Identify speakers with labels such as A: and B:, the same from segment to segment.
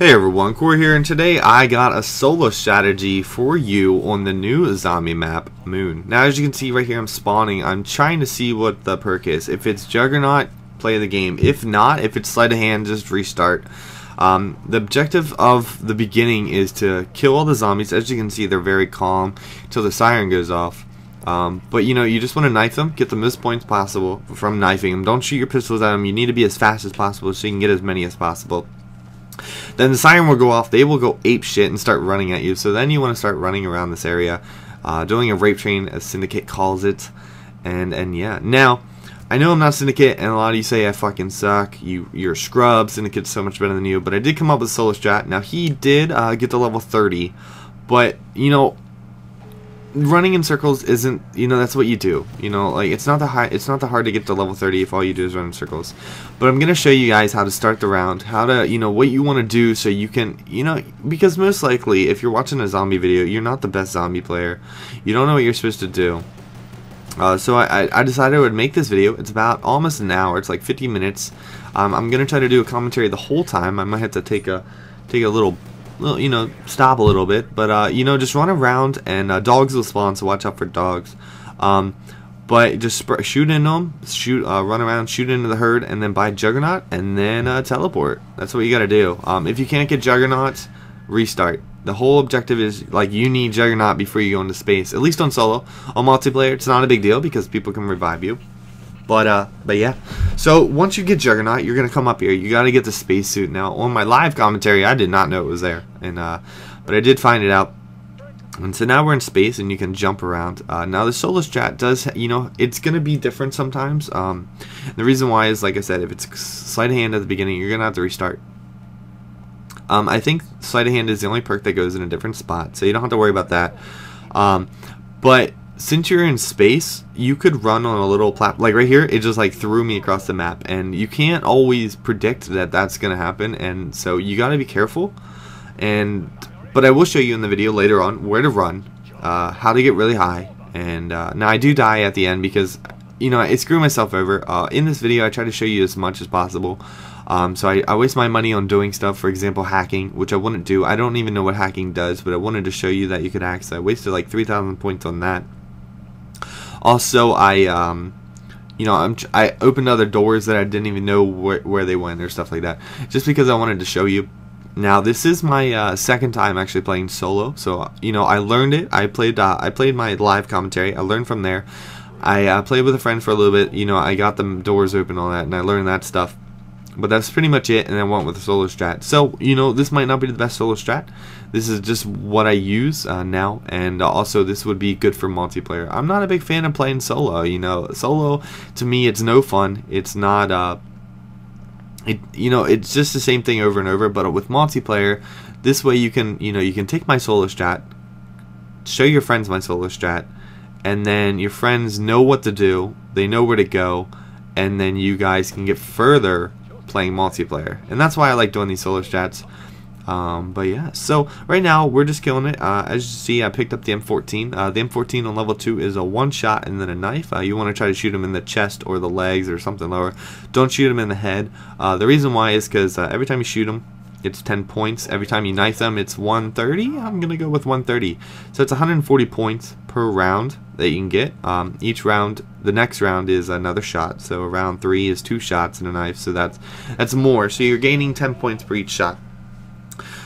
A: Hey everyone, Corey here, and today I got a solo strategy for you on the new zombie map, Moon. Now as you can see right here, I'm spawning. I'm trying to see what the perk is. If it's Juggernaut, play the game. If not, if it's Sleight of Hand, just restart. The objective of the beginning is to kill all the zombies. As you can see, they're very calm until the siren goes off. But you know, you just want to knife them, get the most points possible from knifing them. Don't shoot your pistols at them. You need to be as fast as possible so you can get as many as possible. Then the siren will go off, they will go ape shit and start running at you. So then you want to start running around this area, doing a rape train, as Syndicate calls it. And yeah. Now, I know I'm not Syndicate, and a lot of you say I fucking suck. You're a scrub, Syndicate's so much better than you. But I did come up with solo strat. Now he did get to level 30, but you know, running in circles isn't, you know, that's what you do. You know, like it's not that hard to get to level 30 if all you do is run in circles. But I'm gonna show you guys how to start the round, how to, you know, what you want to do so you can, you know, because most likely if you're watching a zombie video, you're not the best zombie player. You don't know what you're supposed to do. So I decided I would make this video. It's about almost an hour. It's like 50 minutes. I'm gonna try to do a commentary the whole time. I might have to take a little, you know, stop a little bit, but you know, just run around, and dogs will spawn, so watch out for dogs. But just shoot in them, run around, shoot into the herd, and then buy Juggernaut, and then teleport. That's what you gotta do. If you can't get Juggernaut, restart. The whole objective is, like, you need Juggernaut before you go into space. At least on solo. On multiplayer, it's not a big deal because people can revive you. But yeah. So once you get Juggernaut, you're gonna come up here. You gotta get the spacesuit. Now on my live commentary, I did not know it was there, and but I did find it out. And so now we're in space, and you can jump around. Now the solo strat does, you know, it's gonna be different sometimes. The reason why is, like I said, if it's sleight of hand at the beginning, you're gonna have to restart. I think sleight of hand is the only perk that goes in a different spot, so you don't have to worry about that. But since you're in space, you could run on a little platform. Like right here, it just like threw me across the map, and you can't always predict that that's gonna happen, and so you gotta be careful. But I will show you in the video later on where to run, how to get really high, and now I do die at the end because, you know, I screw myself over. In this video, I try to show you as much as possible. So I waste my money on doing stuff, for example hacking, which I wouldn't do. I don't even know what hacking does, but I wanted to show you that you could hack, so I wasted like 3,000 points on that. Also, I opened other doors that I didn't even know where they went or stuff like that, just because I wanted to show you. Now this is my second time actually playing solo, so you know, I learned it. I played my live commentary. I learned from there. I played with a friend for a little bit. You know, I got the doors open, all that, and I learned that stuff. But that's pretty much it, and I went with the solo strat. So, you know, this might not be the best solo strat. This is just what I use now, and also this would be good for multiplayer. I'm not a big fan of playing solo, you know. Solo, to me, it's no fun. It's not, you know, it's just the same thing over and over. But with multiplayer, this way you can, you know, you can take my solo strat, show your friends my solo strat, and then your friends know what to do, they know where to go, and then you guys can get further playing multiplayer. And that's why I like doing these solo strats. But yeah, so right now we're just killing it. As you see, I picked up the M14. The M14 on level 2 is a one shot and then a knife. You want to try to shoot him in the chest or the legs or something lower. Don't shoot him in the head. The reason why is because every time you shoot him, it's 10 points. Every time you knife them, it's 130. I'm gonna go with 130. So it's 140 points per round that you can get. Each round, the next round is another shot. So round 3 is 2 shots and a knife. So that's more. So you're gaining 10 points per each shot.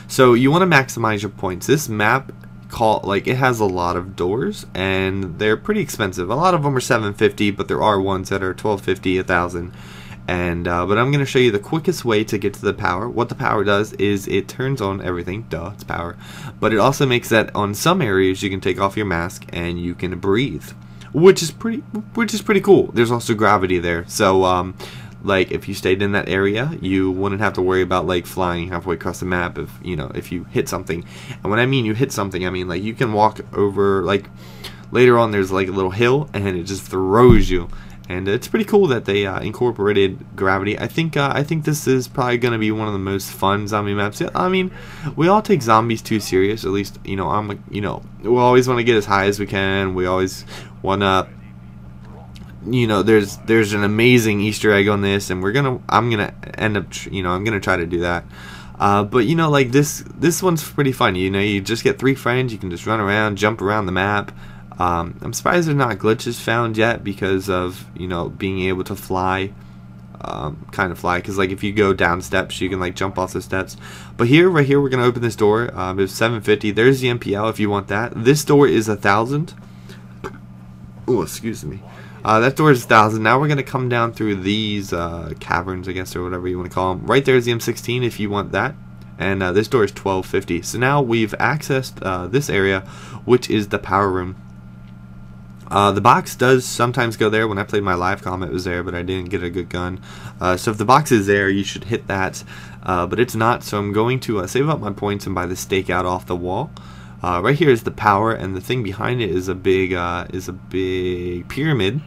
A: So you want to maximize your points. This map, it has a lot of doors, and they're pretty expensive. A lot of them are $750, but there are ones that are $1250, $1,000. And but I'm going to show you the quickest way to get to the power. What the power does is it turns on everything. Duh, it's power. But it also makes that on some areas you can take off your mask and you can breathe, which is pretty cool. There's also gravity there. So like if you stayed in that area, you wouldn't have to worry about like flying halfway across the map if, you know, if you hit something. And when I mean you hit something, I mean like you can walk over, like later on there's like a little hill and it just throws you. And it's pretty cool that they incorporated gravity. I think this is probably going to be one of the most fun zombie maps. I mean, we all take zombies too serious. At least, you know, we always want to get as high as we can. We always want to, you know, there's an amazing Easter egg on this, and I'm gonna end up, I'm gonna try to do that. But you know, like this one's pretty fun. You know, you just get 3 friends, you can just run around, jump around the map. I'm surprised there's not glitches found yet because of, you know, being able to fly, kind of fly. Because like if you go down steps, you can like jump off the steps. But here, right here, we're gonna open this door. It's 750. There's the MPL if you want that. This door is 1,000. Oh, excuse me. That door is 1,000. Now we're gonna come down through these caverns, I guess, or whatever you want to call them. Right there is the M16 if you want that. And this door is 1250. So now we've accessed this area, which is the power room. The box does sometimes go there. When I played my live comm, it was there, but I didn't get a good gun. So if the box is there, you should hit that. But it's not, so I'm going to save up my points and buy the stake out off the wall. Right here is the power, and the thing behind it is a big pyramid.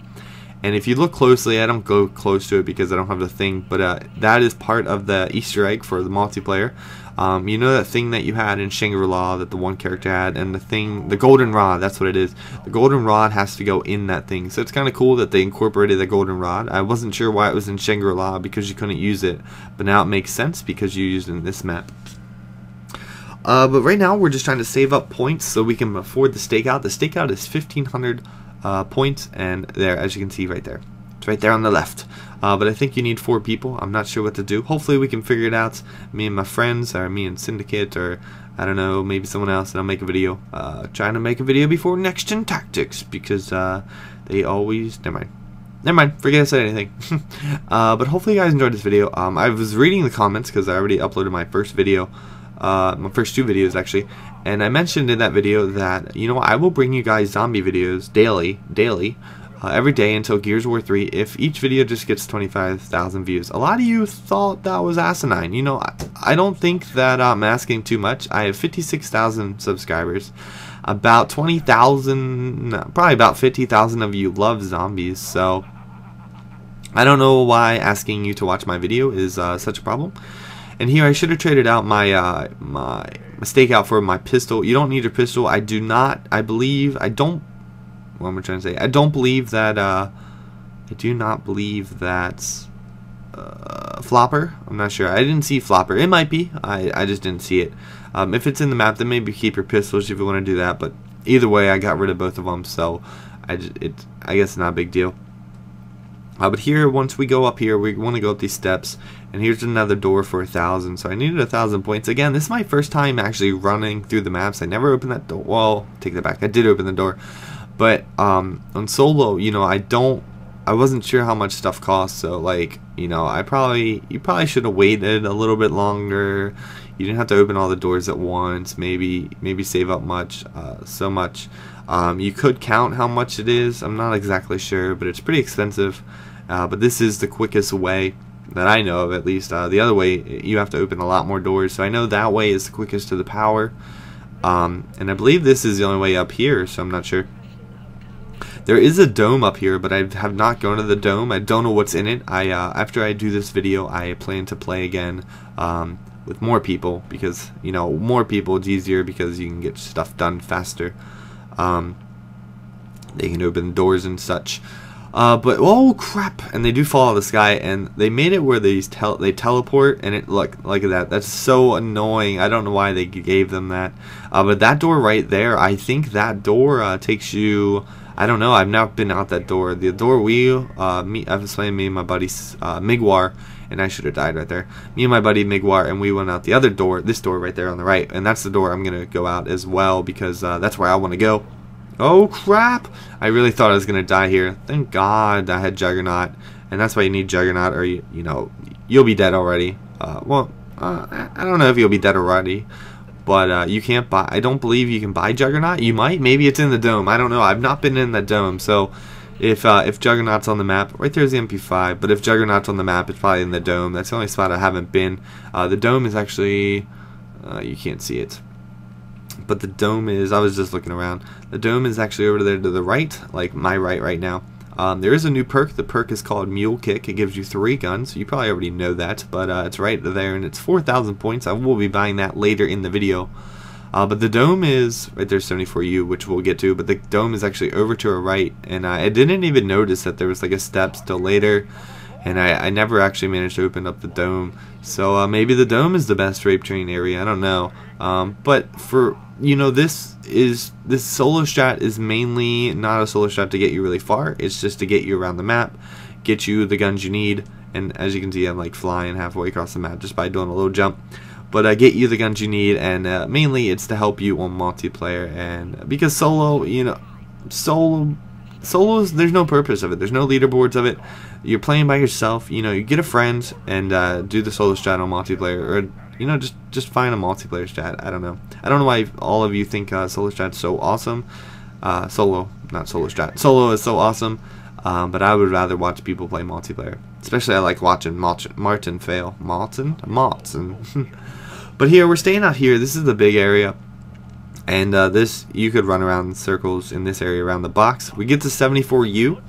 A: And if you look closely, I don't go close to it because I don't have the thing, but that is part of the Easter egg for the multiplayer. You know that thing that you had in Shangri-La that the one character had, and the golden rod, that's what it is. The golden rod has to go in that thing. So it's kind of cool that they incorporated the golden rod. I wasn't sure why it was in Shangri-La because you couldn't use it, but now it makes sense because you used it in this map. But right now we're just trying to save up points so we can afford the stakeout. The stakeout is 1,500 points, and there, as you can see right there, it's right there on the left. But I think you need 4 people. I'm not sure what to do. Hopefully we can figure it out. Me and my friends, or me and Syndicate, or I don't know, maybe someone else, and I'll make a video. Trying to make a video before Next Gen Tactics because they always. Never mind. Forget I said anything. But hopefully you guys enjoyed this video. I was reading the comments because I already uploaded my first video. My first 2 videos actually, and I mentioned in that video that, you know, I will bring you guys zombie videos daily, every day until Gears of War 3 if each video just gets 25,000 views. A lot of you thought that was asinine. You know, I don't think that I'm asking too much. I have 56,000 subscribers. About 20,000, probably about 50,000 of you love zombies, so I don't know why asking you to watch my video is such a problem. And here I should have traded out my my stakeout for my pistol. You don't need your pistol. I do not. I believe. I don't. What am I trying to say? I don't believe that. I do not believe that. Flopper. I'm not sure. I didn't see Flopper. It might be. I just didn't see it. If it's in the map, then maybe keep your pistols if you want to do that. But either way, I got rid of both of them, so I guess it's not a big deal. But here, once we go up here, we want to go up these steps, and here's another door for 1,000. So I needed 1,000 points. Again, this is my first time actually running through the maps. I never opened that door. Well, take that back. I did open the door, but on solo, you know, I wasn't sure how much stuff costs. So like, you know, you probably should have waited a little bit longer. You didn't have to open all the doors at once. Maybe save up so much. You could count how much it is. I'm not exactly sure, but it's pretty expensive. But this is the quickest way that I know of, at least. The other way, you have to open a lot more doors. So I know that way is the quickest to the power. And I believe this is the only way up here, so I'm not sure. There is a dome up here, but I have not gone to the dome. I don't know what's in it. After I do this video, I plan to play again with more people because, you know, more people it's easier because you can get stuff done faster. They can open doors and such. But oh crap! And they do fall out of the sky, and they made it where they teleport, and it look at that. That's so annoying. I don't know why they gave them that. But that door right there, I think that door takes you. I don't know. I've not been out that door. The door I was playing me and my buddy Migwar, and I should have died right there. Me and my buddy Migwar, and we went out the other door. This door right there on the right, and that's the door I'm gonna go out as well because that's where I want to go. Oh crap! I really thought I was gonna die here. Thank God I had Juggernaut, and that's why you need Juggernaut, or you know, you'll be dead already. Well, I don't know if you'll be dead already, but you can't buy. I don't believe you can buy Juggernaut. You might. Maybe it's in the dome. I don't know. I've not been in the dome, so if Juggernaut's on the map, right there's the MP5. But if Juggernaut's on the map, it's probably in the dome. That's the only spot I haven't been. The dome is actually you can't see it. But the dome is, I was just looking around, the dome is actually over there to the right, like my right now. There is a new perk. The perk is called Mule Kick. It gives you 3 guns. You probably already know that, but it's right there, and it's 4,000 points. I will be buying that later in the video. But the dome is, right there, 74U, which we'll get to, but the dome is actually over to our right, and I didn't even notice that there was like a steps till later. and I never actually managed to open up the dome. So maybe the dome is the best rape train area. I don't know. But for this solo strat is mainly not a solo strat to get you really far. It's just to get you around the map, get you the guns you need, and as you can see, I'm like flying halfway across the map just by doing a little jump. But get you the guns you need, and mainly it's to help you on multiplayer. And because solos, there's no purpose of it. There's no leaderboards of it. You're playing by yourself. You get a friend and do the solo strat on multiplayer, or just find a multiplayer strat. I don't know why all of you think solo strat's so awesome. Solo, not solo strat. Solo is so awesome. But I would rather watch people play multiplayer. Especially I like watching Martin fail. Martin? But here, we're staying out here. This is the big area. And this, you could run around in circles in this area around the box. We get to 74U.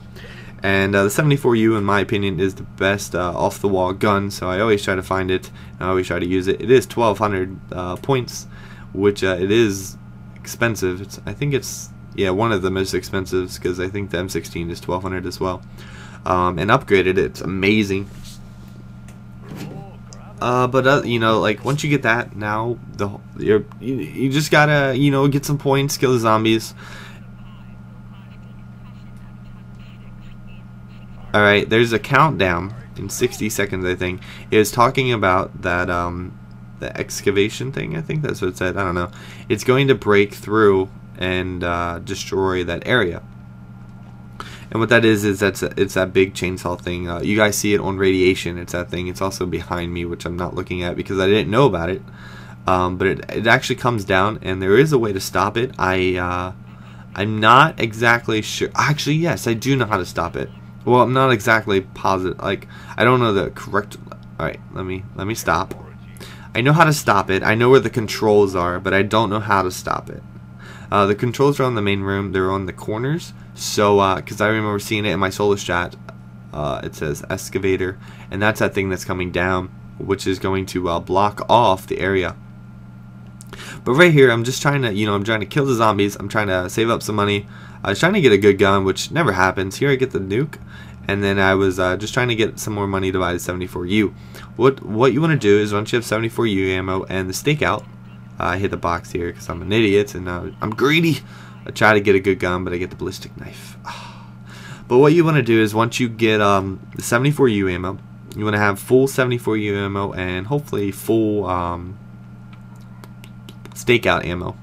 A: And the 74U, in my opinion, is the best off-the-wall gun. So I always try to find it. I always try to use it. It is 1,200 points, which it is expensive. I think it's... yeah, one of the most expensive, because I think the M16 is 1,200 as well. And upgraded, it's amazing. But like once you get that, now you just gotta get some points, kill the zombies. All right, there's a countdown in 60 seconds. I think it was talking about that the excavation thing. I think that's what it said. I don't know. It's going to break through and destroy that area. And what that is it's that big chainsaw thing. You guys see it on radiation. It's that thing. It's also behind me, which I'm not looking at because I didn't know about it. But it actually comes down, and there is a way to stop it. I'm not exactly sure. Actually, yes, I do know how to stop it. Well, I'm not exactly positive. Like, I don't know the correct. All right, let me stop. I know how to stop it. I know where the controls are, but I don't know how to stop it. The controls are on the main room. They're on the corners. So, because I remember seeing it in my solo strat, it says excavator, and that's that thing that's coming down, which is going to block off the area. But right here, I'm just trying to, I'm trying to kill the zombies. I'm trying to save up some money. I was trying to get a good gun, which never happens. Here I get the nuke, and then I was just trying to get some more money to buy the 74U. What you want to do is once you have 74U ammo and the stakeout, I hit the box here because I'm an idiot and I'm greedy. I try to get a good gun, but I get the ballistic knife. But what you want to do is once you get the 74U ammo, you want to have full 74U ammo and hopefully full stakeout ammo.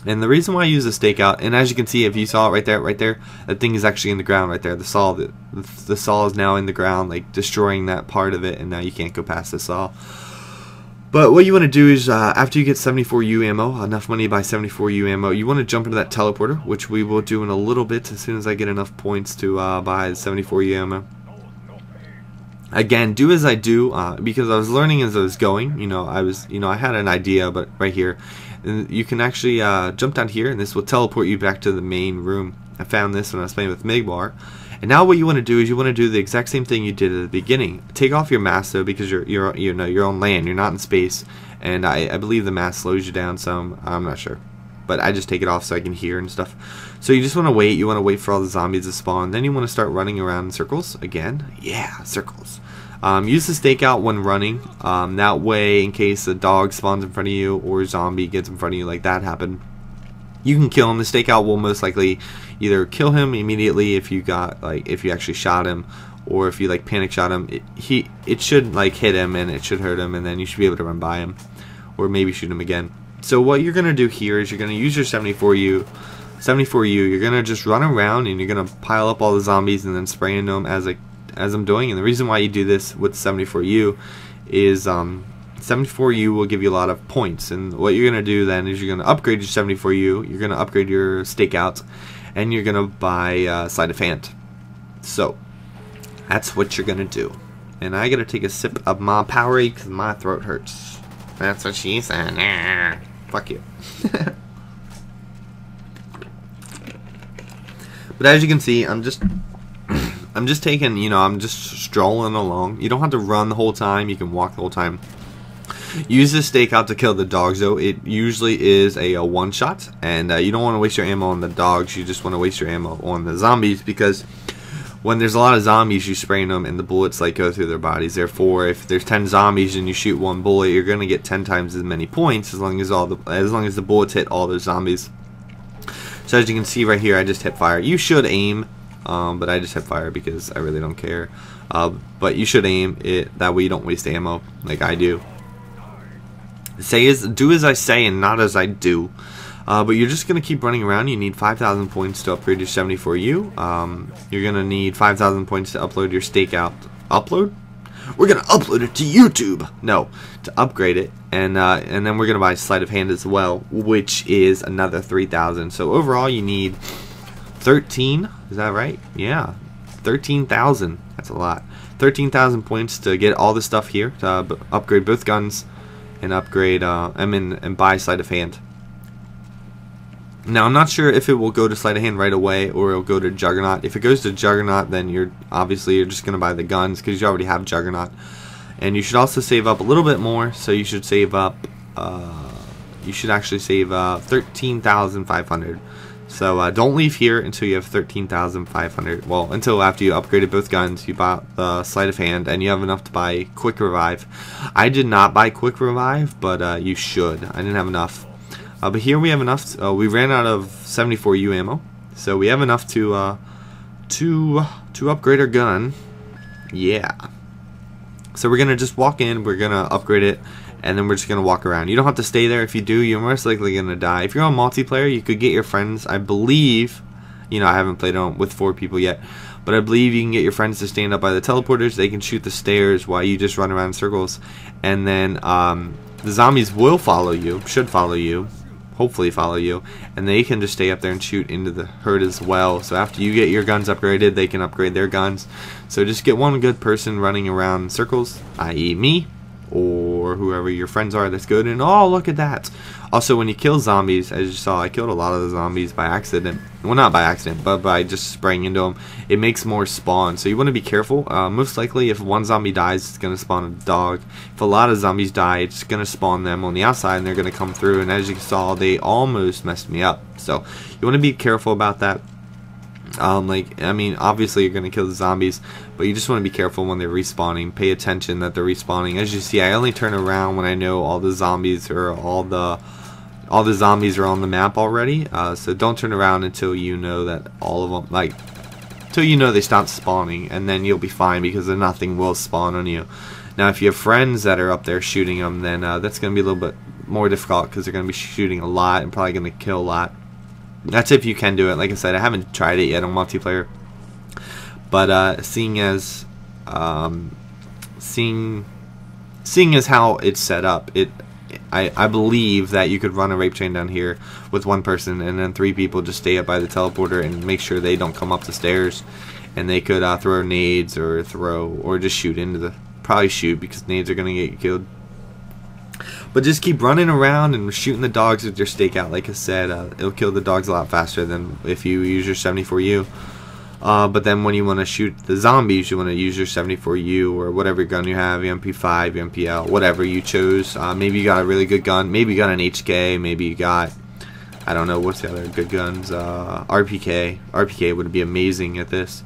A: And the reason why I use the stakeout, and as you can see, if you saw it right there, that thing is actually in the ground right there. The saw is now in the ground, like destroying that part of it, and now you can't go past the saw. But what you want to do is, after you get 74U ammo, enough money to buy 74U ammo, you want to jump into that teleporter, which we will do in a little bit as soon as I get enough points to buy the 74U ammo. Again, do as I do, because I was learning as I was going. I had an idea, but right here, you can actually jump down here, and this will teleport you back to the main room. I found this when I was playing with Migbar. And now what you want to do is you want to do the exact same thing you did at the beginning. Take off your mask though, because you're on land, you're not in space, and I believe the mask slows you down some. I'm not sure, but I just take it off so I can hear and stuff. So you just want to wait. You want to wait for all the zombies to spawn. Then you want to start running around in circles again. Yeah, circles. Use the stakeout when running. That way, in case a dog spawns in front of you or a zombie gets in front of you, like that happened, you can kill him. The stakeout will most likely either kill him immediately if you actually shot him, or if you like panic shot him, it should like hit him and it should hurt him, and then you should be able to run by him, or maybe shoot him again. So what you're gonna do here is you're gonna use your 74U. You're gonna just run around and you're gonna pile up all the zombies and then spray into them as I'm doing. And the reason why you do this with 74U is 74U will give you a lot of points, and what you're going to do then is you're going to upgrade your 74U, you're going to upgrade your stakeouts, and you're going to buy sleight of hand. So that's what you're going to do. And I got to take a sip of my Powerade because my throat hurts. That's what she said. Nah. Fuck you. But as you can see, I'm just taking, I'm just strolling along. You don't have to run the whole time, you can walk the whole time. Use the stakeout to kill the dogs though. It usually is a one shot, and you don't want to waste your ammo on the dogs. You just want to waste your ammo on the zombies, because when there's a lot of zombies, you spraying them and the bullets like go through their bodies. Therefore, if there's 10 zombies and you shoot one bullet, you're gonna get 10 times as many points as long as the bullets hit all those zombies. So as you can see right here, I just hit fire. You should aim, but I just hit fire because I really don't care. But you should aim it, that way you don't waste ammo like I do. Do as I say and not as I do. But you're just going to keep running around. You need 5,000 points to upgrade your 74U. You're going to need 5,000 points to upload your stakeout. Upload? We're going to upload it to YouTube. No, to upgrade it. And then we're going to buy sleight of hand as well, which is another 3,000. So overall you need 13. Is that right? Yeah, 13,000. That's a lot. 13,000 points to get all the stuff here, to upgrade both guns and upgrade and buy sleight of hand. Now I'm not sure if it will go to sleight of hand right away or it'll go to Juggernaut. If it goes to Juggernaut, then you're just going to buy the guns because you already have Juggernaut. And you should also save up a little bit more, so you should save up you should actually save 13,500. So don't leave here until you have 13,500. Well, until after you upgraded both guns, you bought the sleight of hand, and you have enough to buy quick revive. I did not buy quick revive, but you should. I didn't have enough. But here we have enough. We ran out of 74U ammo, so we have enough to upgrade our gun. Yeah. So we're gonna just walk in. We're gonna upgrade it, and then we're just gonna walk around. You don't have to stay there. If you do, you're most likely gonna die. If you're on multiplayer, you could get your friends. I believe, I haven't played on with 4 people yet, but I believe you can get your friends to stand up by the teleporters. They can shoot the stairs while you just run around in circles, and then the zombies will follow you. Should follow you. Hopefully follow you, and they can just stay up there and shoot into the herd as well. So after you get your guns upgraded, they can upgrade their guns. So just get one good person running around in circles, i.e. me, or whoever your friends are that's good. And oh, look at that. Also, when you kill zombies, as you saw, I killed a lot of the zombies by accident. Well, not by accident, but by just spraying into them. It makes more spawn, so you want to be careful. Most likely, if one zombie dies, it's going to spawn a dog. If a lot of zombies die, it's going to spawn them on the outside, and they're going to come through. And as you saw, they almost messed me up. So you want to be careful about that. Obviously you're going to kill the zombies, but you just want to be careful when they're respawning. Pay attention that they're respawning. As you see, I only turn around when I know all the zombies or all the zombies are on the map already. So don't turn around until you know that all of them, until you know they stop spawning, and then you'll be fine because then nothing will spawn on you. Now, if you have friends that are up there shooting them, then that's going to be a little bit more difficult because they're going to be shooting a lot and probably going to kill a lot. That's if you can do it. Like I said, I haven't tried it yet on multiplayer, but seeing as how it's set up, I believe that you could run a rape train down here with one person, and then 3 people just stay up by the teleporter and make sure they don't come up the stairs, and they could throw nades or just shoot into the, probably shoot because nades are gonna get you killed. But just keep running around and shooting the dogs with your stakeout. Like I said, it'll kill the dogs a lot faster than if you use your 74U. But then when you want to shoot the zombies, you want to use your 74U or whatever gun you have, your MP5, your MPL, whatever you chose. Maybe you got a really good gun. Maybe you got an HK. Maybe you got, I don't know, what's the other good guns? RPK. RPK would be amazing at this.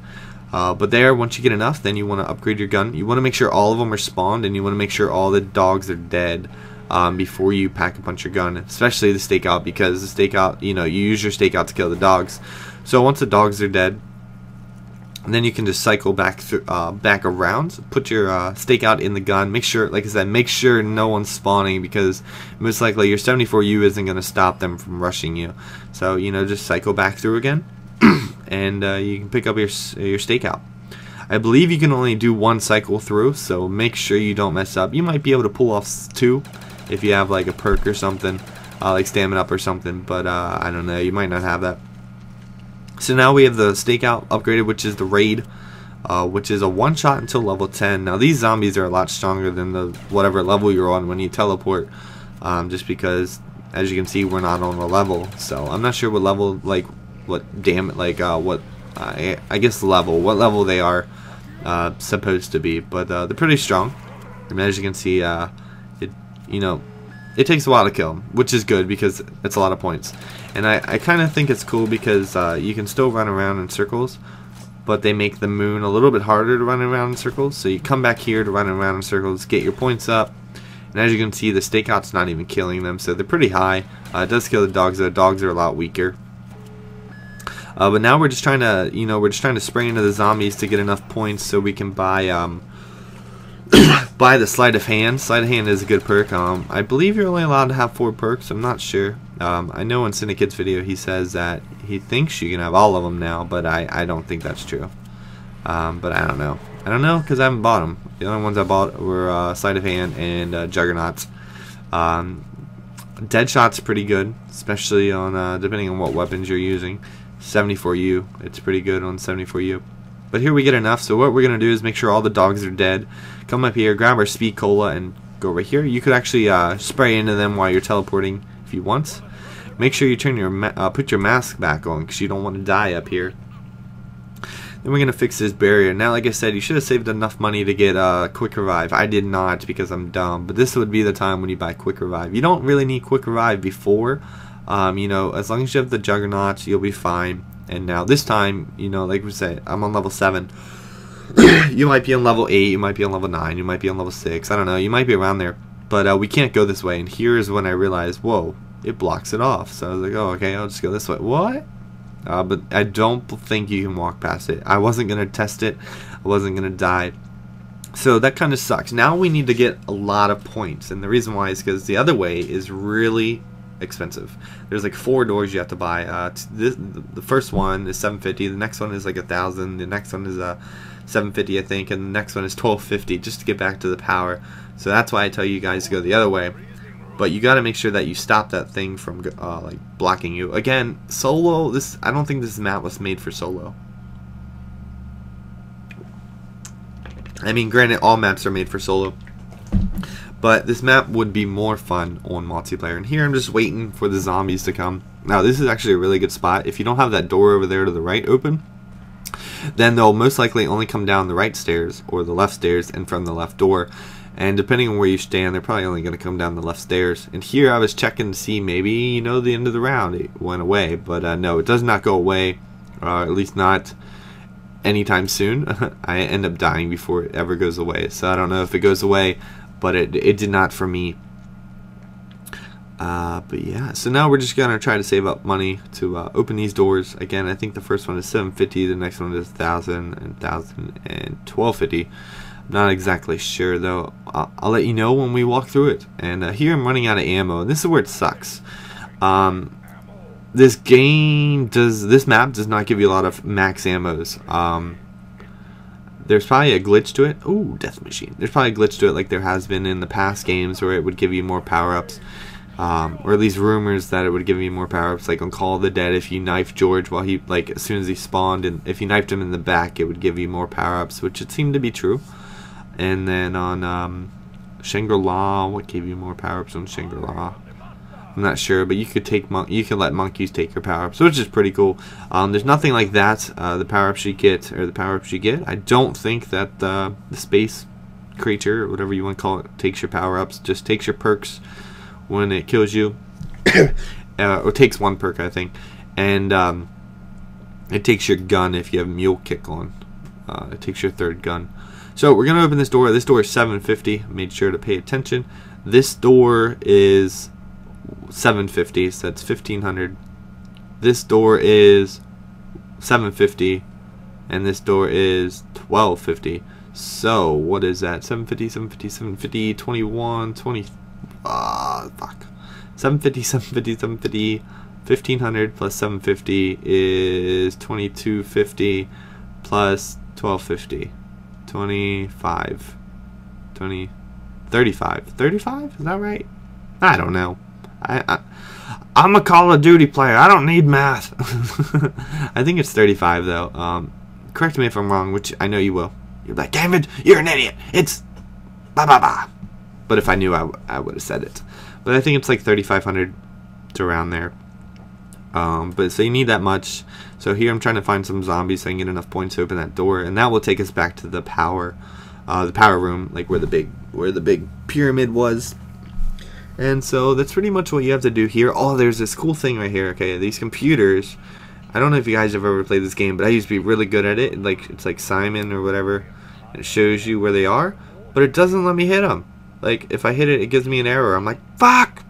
A: But once you get enough, then you want to upgrade your gun. You want to make sure all of them are spawned, and you want to make sure all the dogs are dead before you pack a punch your gun, especially the stakeout, because the stakeout, you use your stakeout to kill the dogs. So once the dogs are dead, then you can just cycle back around, put your stakeout in the gun. Make sure, like I said, make sure no one's spawning, because most likely your 74U isn't going to stop them from rushing you. So just cycle back through again. And you can pick up your stakeout. I believe you can only do 1 cycle through, so make sure you don't mess up. You might be able to pull off 2 if you have like a perk or something, like stamina up or something, but I don't know, you might not have that. So now we have the stakeout upgraded, which is the raid, which is a 1-shot until level 10. Now these zombies are a lot stronger than the whatever level you're on when you teleport, just because, as you can see, we're not on a level. So I'm not sure what level, I guess what level they are supposed to be, but they're pretty strong. And as you can see, it takes a while to kill them, which is good because it's a lot of points. And I kind of think it's cool because you can still run around in circles, but they make the moon a little bit harder to run around in circles. So you come back here to run around in circles, get your points up, and as you can see, the stakeout's not even killing them, so they're pretty high. It does kill the dogs, though. Dogs are a lot weaker. But now we're just trying to, we're just trying to spray into the zombies to get enough points so we can buy buy the sleight of hand. Sleight of hand is a good perk. I believe you're only allowed to have 4 perks. I'm not sure. I know in Syndicate's video he says that he thinks you can have all of them now, but I don't think that's true. But I don't know. I don't know because I haven't bought them. The only ones I bought were sleight of hand and juggernauts. Deadshot's pretty good, especially on depending on what weapons you're using. 74U, it's pretty good on 74U. But here we get enough, so what we're going to do is make sure all the dogs are dead. Come up here, grab our speed cola, and go right here. You could actually spray into them while you're teleporting if you want. Make sure you turn your put your mask back on because you don't want to die up here. Then we're going to fix this barrier. Now, like I said, you should have saved enough money to get Quick Revive. I did not because I'm dumb, but this would be the time when you buy Quick Revive. You don't really need Quick Revive before. As long as you have the Juggernauts, you'll be fine. And now this time, like we say, I'm on level 7. You might be on level 8, you might be on level 9, you might be on level 6, I don't know, you might be around there. But we can't go this way, and here's when I realized, whoa, it blocks it off. So I was like, oh, okay, I'll just go this way. What? But I don't think you can walk past it. I wasn't going to test it. I wasn't going to die. So that kind of sucks. Now we need to get a lot of points, and the reason why is because the other way is really expensive. There's like 4 doors you have to buy. The first one is 750. The next one is like 1,000. The next one is 750, I think, and the next one is 1250 just to get back to the power. So that's why I tell you guys to go the other way. But you got to make sure that you stop that thing from like blocking you. Again, solo. I don't think this map was made for solo. I mean, granted, all maps are made for solo. But this map would be more fun on multiplayer. And here I'm just waiting for the zombies to come. Now this is actually a really good spot. If you don't have that door over there to the right open, then they'll most likely only come down the right stairs or the left stairs and from the left door. And depending on where you stand, they're probably only going to come down the left stairs. And here I was checking to see maybe, the end of the round it went away. But no, it does not go away. At least not anytime soon. I end up dying before it ever goes away. So I don't know if it goes away. But it did not for me. But yeah, so now we're just gonna try to save up money to open these doors. Again, I think the first one is 750, the next one is 1,000 and 1,000 and 1,250. I'm not exactly sure though. I'll let you know when we walk through it. And here I'm running out of ammo, and this is where it sucks. This map does not give you a lot of max ammos. There's probably a glitch to it. Ooh, death machine. There's probably a glitch to it like there has been in the past games where it would give you more power-ups. Or at least rumors that it would give you more power-ups. Like on Call of the Dead, if you knife George while he, as soon as he spawned, and if you knifed him in the back, it would give you more power-ups, which it seemed to be true. And then on Shangri-La, what gave you more power-ups on Shangri-La? I'm not sure, but you could let monkeys take your power-ups, which is pretty cool. There's nothing like that. The power-ups you get, I don't think that the space creature, or whatever you want to call it, takes your power-ups. Just takes your perks when it kills you, or takes 1 perk, I think, and it takes your gun if you have Mule Kick on. It takes your 3rd gun. So we're gonna open this door. This door is 750. Made sure to pay attention. This door is 750, so that's 1,500. This door is 750, and this door is 1,250. So what is that? 750, 750, 750, 21, 20. Fuck. 750, 750, 750. 1,500 plus 750 is 2,250 plus 1,250. 25. 20. 35. 35? Is that right? I don't know. I'm a Call of Duty player. I don't need math. I think it's 35 though. Correct me if I'm wrong, which I know you will. You're like, David, you're an idiot. It's blah blah blah. But if I knew, I would have said it. But I think it's like 3,500 to around there. But so you need that much. So here I'm trying to find some zombies so I can get enough points to open that door, and that will take us back to the power room, like where the big pyramid was. And so that's pretty much what you have to do here. Oh, there's this cool thing right here. Okay, these computers, I don't know if you guys have ever played this game, but I used to be really good at it. Like, it's like Simon or whatever. It shows you where they are, but it doesn't let me hit them. Like, if I hit it, it gives me an error. I'm like, fuck!